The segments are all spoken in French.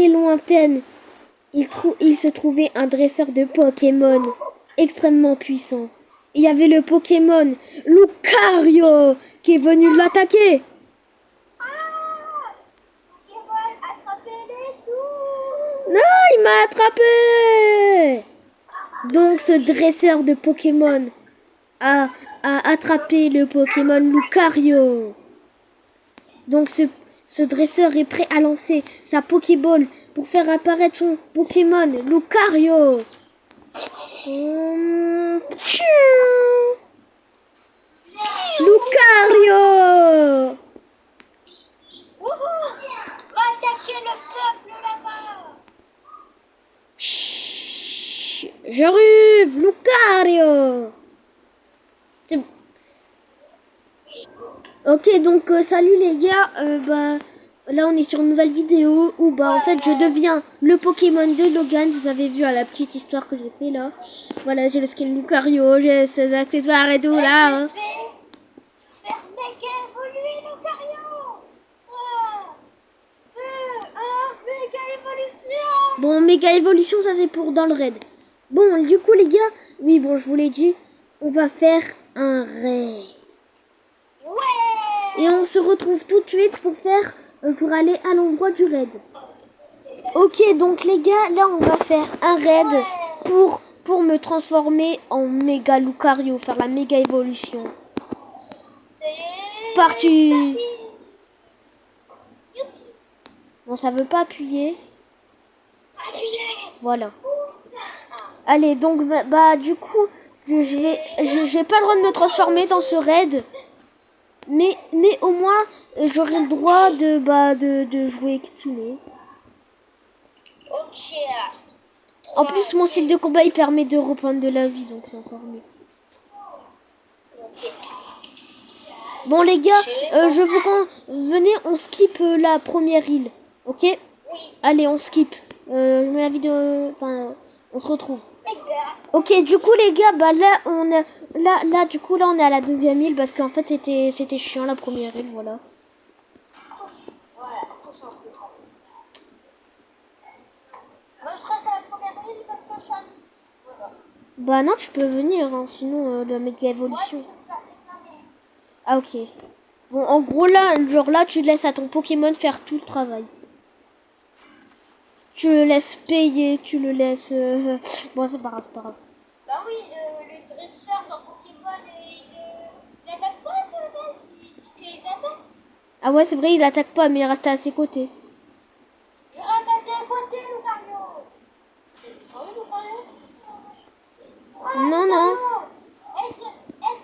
contrée lointaine, il se trouvait un dresseur de Pokémon extrêmement puissant. Il y avait le Pokémon Lucario qui est venu l'attaquer. Non, il m'a attrapé. Donc ce dresseur de Pokémon a attrapé le Pokémon Lucario. Donc ce dresseur est prêt à lancer sa Pokéball pour faire apparaître son Pokémon Lucario. Lucario. Va attaquer le peuple là-bas. J'arrive, Lucario. Ok, donc salut les gars. Là on est sur une nouvelle vidéo où en fait je deviens le Pokémon de Logan. Vous avez vu à la petite histoire que j'ai fait là. Voilà, j'ai le skin Lucario, j'ai ses accessoires et tout là. Hein. Faire méga évoluer Lucario. 3, 2, 1, méga évolution. Bon, méga évolution, ça c'est pour dans le raid. Bon, du coup les gars, oui bon je vous l'ai dit, on va faire un raid. Ouais. Et on se retrouve tout de suite pour aller à l'endroit du raid. Ok, donc les gars, là on va faire un raid pour me transformer en méga Lucario, faire la méga évolution. C'est Parti. Bon, ça veut pas appuyer. Voilà. Allez, donc du coup, j'ai pas le droit de me transformer dans ce raid. Mais au moins j'aurai le droit de jouer Kitsune. Ok. En plus mon style de combat il permet de reprendre de la vie, donc c'est encore mieux. Ok. Bon les gars, je veux qu'on venez, on skip la première île, ok? Oui. Allez, on skip. Je mets la vidéo, enfin, on se retrouve. Les gars. Ok, du coup les gars, là du coup là on est à la deuxième île parce qu'en fait c'était chiant la première île, voilà. Voilà, tout simplement. Moi je reste à la première île parce que je suis un... Voilà. Bah non, tu peux venir, hein, sinon la méga évolution. Ah ok. Bon, en gros là, genre là, tu laisses à ton Pokémon faire tout le travail. Tu le laisses payer, tu le laisses... Bon, c'est pas grave, c'est pas grave. Bah oui, le dresseur dans Pokémon, il attaque pas, il attaque. Ah ouais, c'est vrai, il attaque pas, mais il reste à ses côtés. Il reste à tes côtés, Lucario. C'est pas où, Lucario? Non, non. Aide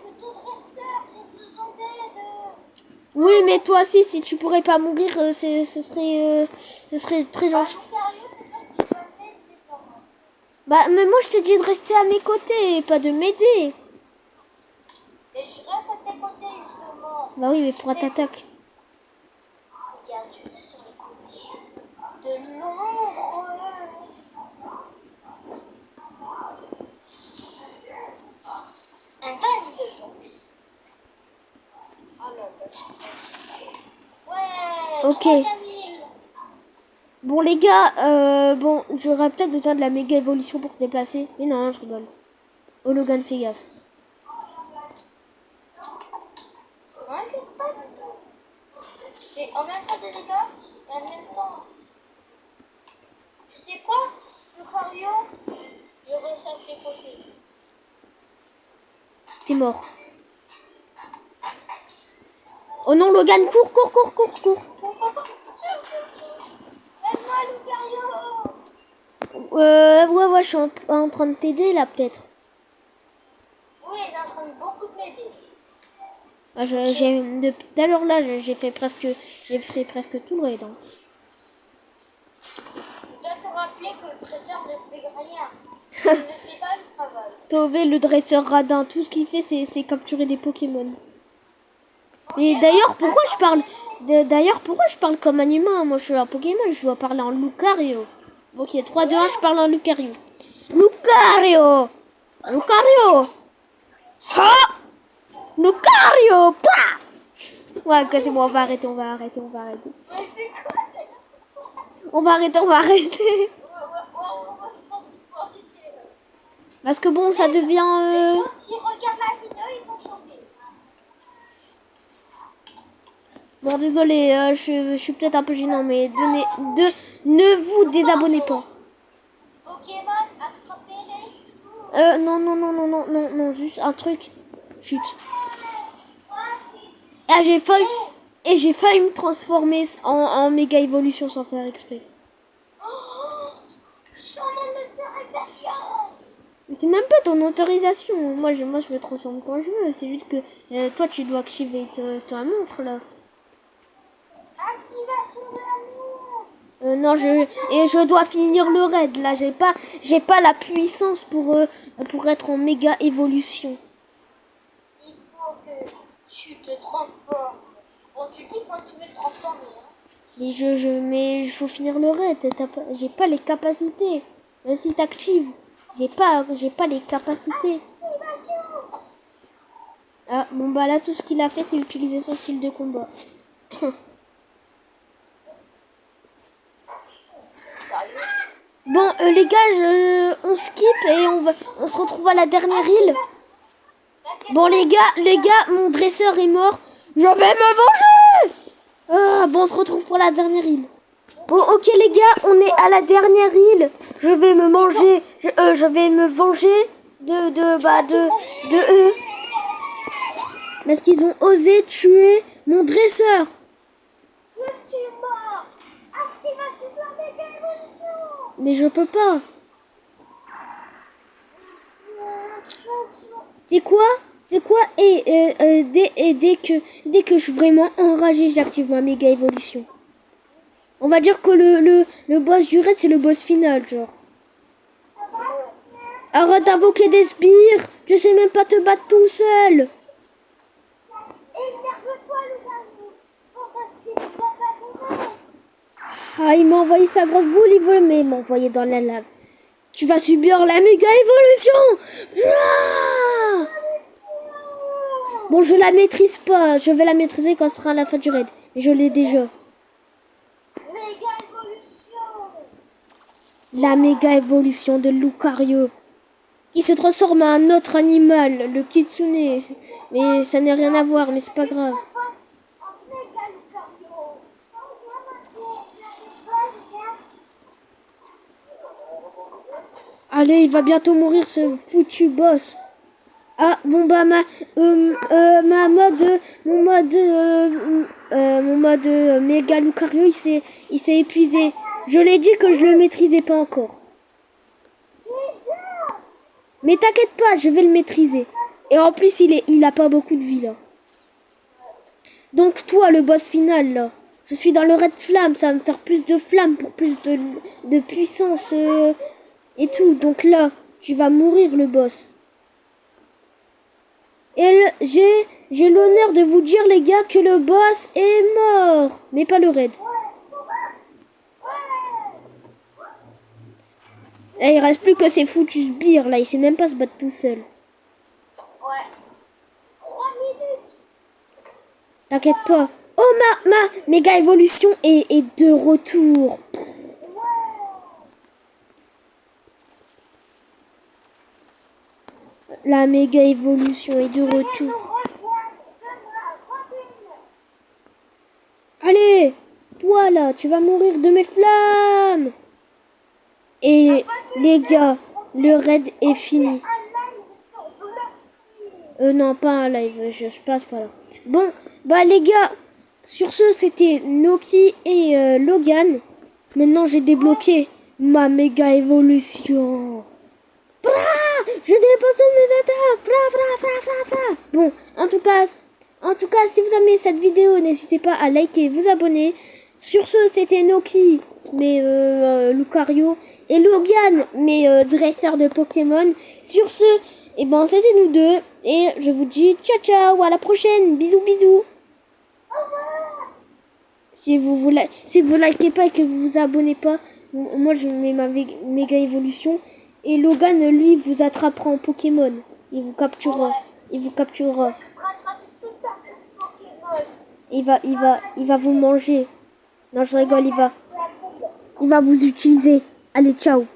ton dresseur, j'ai besoin d'aide. Oui, mais toi aussi, si tu pourrais pas mourir, ce serait très gentil. Lucario, c'est toi qui vas m'aider, c'est pas moi. Bah, mais moi, je te dis de rester à mes côtés, pas de m'aider. Et je reste à tes côtés, justement. Bah oui, mais pour t'attaque. Regarde, je reste sur les côtés. De l'ombre. Un ban de boxe. Oh là là. Ouais. Ok. Troisième île. Bon, les gars, bon, j'aurais peut-être besoin de la méga évolution pour se déplacer. Mais non, je rigole. Oh, Logan, fais gaffe. Ouais, c'est pas du tout. Et en même temps, des dégâts, et en même temps. Tu sais quoi, Lucario, je reste à tes côtés. T'es mort. Oh non, Logan, cours, cours, cours, cours, cours. Aide-moi, Lucario. Ouais, je suis en train de t'aider là, peut-être. Oui, il est en train de beaucoup de m'aider. Ah, depuis tout à l'heure là, j'ai fait presque tout le raid. Hein. Tu dois te rappeler que le trésor ne fait rien. Il ne fait pas le travail. POV, le dresseur radin, tout ce qu'il fait, c'est capturer des Pokémon. Et d'ailleurs, pourquoi je parle comme un humain? Moi, je suis un Pokémon, je dois parler en Lucario. Ok, 3, 2, 1, je parle en Lucario. Lucario! Lucario! Ha! Lucario! Pah! Ouais, ok, c'est bon, on va arrêter. Mais c'est quoi? On va arrêter, on va arrêter. On va se prendre pour essayer. Parce que bon, ça devient... Les gens qui regardent la vidéo, ils sont choqués. Bon, désolé, je suis peut-être un peu gênant, mais ne vous désabonnez pas. Pokémon, attraper les Non, non, non, non, non, non, non, juste un truc. Chut. Ah, j'ai failli me transformer en méga évolution sans faire exprès. Mais c'est même pas ton autorisation. Moi, je me transforme quand je veux. C'est juste que toi, tu dois activer ta montre là. Non, je dois finir le raid. Là, j'ai pas la puissance pour être en méga évolution. Il faut que tu te transformes. Bon, tu dis quand tu veux te transformer. Hein. Mais il faut finir le raid. J'ai pas les capacités. Même si t'actives, j'ai pas les capacités. Ah, bon bah là, tout ce qu'il a fait, c'est utiliser son style de combat. Bon, les gars, on skip et on se retrouve à la dernière île. Bon, les gars, mon dresseur est mort. Je vais me venger. Ah, bon, on se retrouve pour la dernière île. Bon, ok, les gars, on est à la dernière île. Je vais me manger. Je vais me venger de eux. Parce qu'ils ont osé tuer mon dresseur. Je suis mort. Activation de la méga évolution. Mais je peux pas. C'est quoi? Et dès que je suis vraiment enragée, j'active ma méga évolution. On va dire que le boss du raid, c'est le boss final, genre. Arrête d'invoquer des sbires. Je sais même pas te battre tout seul. Ah, il m'a envoyé sa grosse boule, il veut m'envoyer dans la lave. Tu vas subir la méga évolution. Ah, bon, je la maîtrise pas. Je vais la maîtriser quand ce sera à la fin du raid. Mais je l'ai déjà. Méga évolution. La méga évolution de Lucario. Qui se transforme en un autre animal, le kitsune. Mais ça n'a rien à voir, mais c'est pas grave. Allez, il va bientôt mourir ce foutu boss. Ah, bon bah mon mode méga Lucario, il s'est épuisé. Je l'ai dit que je le maîtrisais pas encore. Mais t'inquiète pas, je vais le maîtriser. Et en plus, il a pas beaucoup de vie là. Donc toi, le boss final là, je suis dans le raid flamme, ça va me faire plus de flammes pour plus de puissance et tout. Donc là, tu vas mourir le boss. Et j'ai l'honneur de vous dire les gars que le boss est mort, mais pas le raid. Et il reste plus que ces foutus sbires là, il sait même pas se battre tout seul. Ouais. 3 minutes. T'inquiète pas. Oh ma méga évolution est de retour. La méga évolution est de retour. Allez, toi là, tu vas mourir de mes flammes. Et les gars, le raid est fini. Non, pas un live, je passe pas là. Bon, bah les gars, sur ce, c'était Noki et Logan. Maintenant, j'ai débloqué ma méga évolution. Bra, je dépose mes attaques. Bra, bra, bra, bra, bra. Bon, en tout cas, si vous aimez cette vidéo, n'hésitez pas à liker et vous abonner. Sur ce, c'était Noki, mais Lucario, et Logan, mes dresseurs de Pokémon. Sur ce, et ben c'était nous deux. Et je vous dis ciao ciao, à la prochaine. Bisous bisous. Si vous likez pas et que vous vous abonnez pas, moi je mets ma méga évolution. Et Logan, lui, vous attrapera en Pokémon. Il vous capturera. Il vous capturera. Il va vous manger. Non, je rigole, il va. Il va vous utiliser. Allez, ciao.